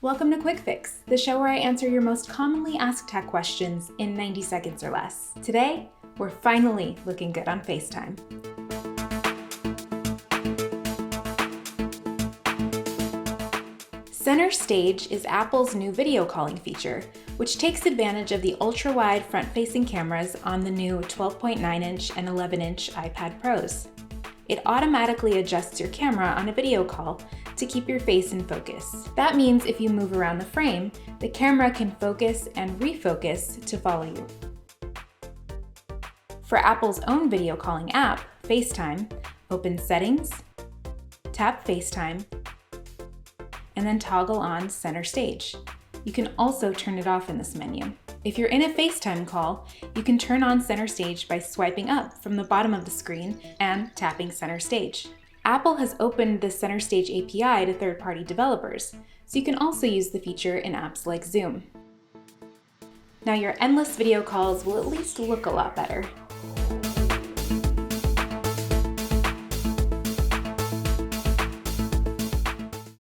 Welcome to Quick Fix, the show where I answer your most commonly asked tech questions in 90 seconds or less. Today, we're finally looking good on FaceTime. Center Stage is Apple's new video calling feature, which takes advantage of the ultra-wide front-facing cameras on the new 12.9-inch and 11-inch iPad Pros. It automatically adjusts your camera on a video call to keep your face in focus. That means if you move around the frame, the camera can focus and refocus to follow you. For Apple's own video calling app, FaceTime, open Settings, tap FaceTime, and then toggle on Center Stage. You can also turn it off in this menu. If you're in a FaceTime call, you can turn on Center Stage by swiping up from the bottom of the screen and tapping Center Stage. Apple has opened the Center Stage API to third-party developers, so you can also use the feature in apps like Zoom. Now your endless video calls will at least look a lot better.